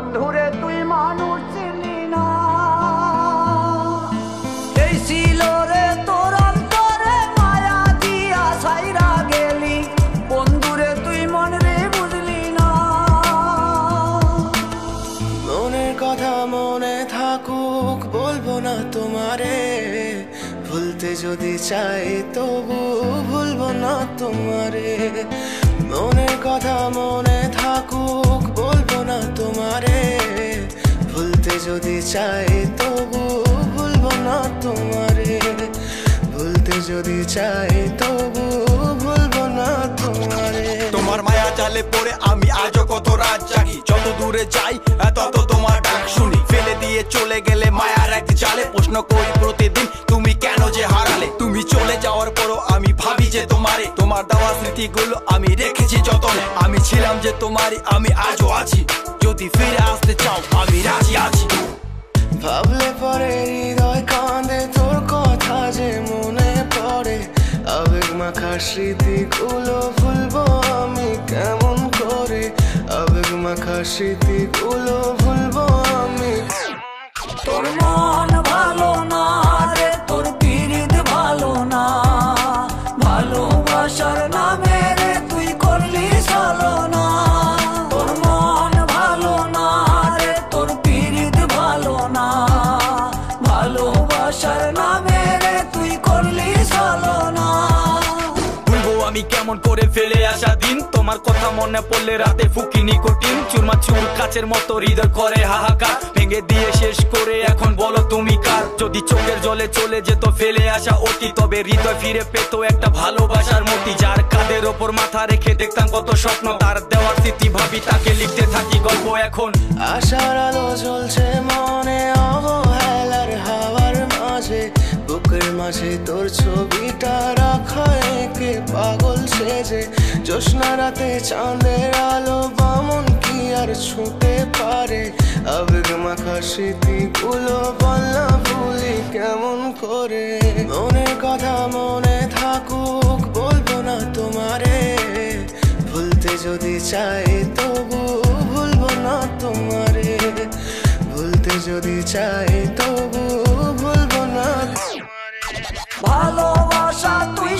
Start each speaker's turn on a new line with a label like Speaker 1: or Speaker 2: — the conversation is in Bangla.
Speaker 1: বন্ধুরে তুই মানুষ চিনি না, এই ছিল রে তোর অন্তরে মায়া দিয়া ছাইরা গেলি, বন্ধুরে তুই মন রে বুঝলি না।
Speaker 2: মনের কথা মনে থাকুক বলবো না তোমারে, ভুলতে যদি চাই তবু ভুলবো না তোমারে। মনের কথা মনে থাকুক বলবো না তোমারে, ভুলতে যদি চাই তবু ভুলবো না তোমারে। ভুলতে যদি চাই তবু ভুলবো না তোমারে।
Speaker 3: তোমার মায়া জালে পড়ে আমি আজও কত রাত জাগি, যত দূরে যাই তত তোমার ডাক শুনি। ফেলে দিয়ে চলে গেলে মায়ার এক জালে প্রশ্ন করি প্রতিদিন তুমি কেন যে হারালে। তুমি চলে যাওয়ার পরও আমি ভাবি যে তোমারে, তোমার দেওয়া স্মৃতিগুলো আমি রেখেছি যতনে। আমি ছিলাম যে তোমারই, আমি আজও আছি, যদি ফিরে আসতে চাও আমি রাজি আছি।
Speaker 2: ভাবলে পরে হৃদয় কাঁদে, তোর কথা যে মনে পড়ে। আবেগ মাখা স্মৃতিগুলো ভুলবো আমি কেমন করে, আবেগ মাখা স্মৃতিগুলো ভুলবো আমি।
Speaker 1: তোর মন ভালো না রে, তোর পিরিত ভালো না, ভালোবাসার নামে রে তুই করলি ছলনা। তোর মন ভালো না রে, তোর পিরিত ভালো না, ভালোবাসার নামে রে তুই করলি ছলনা।
Speaker 3: ভুলবো আমি কেমন করে ফেলে আসা দিন, তোমার কথা মনে পড়লে রাতে ফুকি নিকোটিন। চুরমা চুর কাচের মতো হৃদয় করে হাহাকার, ভেঙে দিয়ে শেষ করে এখন বলো তুমি কার। যদি চোখের জলে চলে যেত ফেলে আসা অতি, তবে হৃদয় ফিরে পেত একটা ভালোবাসার মতি। যার কাঁধের ওপর মাথা রেখে দেখতাম কত স্বপ্ন, তার দেওয়ার স্মৃতি ভাবি তাকে লিখতে থাকি গল্প এখন।
Speaker 2: আশার আলো জ্বলছে মনে অবহেলার হাওয়ার মাঝে, বুকের মাঝে তোর ছবিটা রাখা একে পাগল সেজে। জ্যোৎস্না রাতে চাঁদের আলো বামন কি আর ছুঁতে পারে, আবেগ মাখা স্মৃতিগুলো বলনা ভুলি কেমন করে। মনের কথা মনে থাকুক বলবো না তোমারে, ভুলতে যদি চাই তবু ভুলবো না তোমারে। ভুলতে যদি চাই তবু ভুলবো না তোমারে।
Speaker 1: ভালোবাসা তুই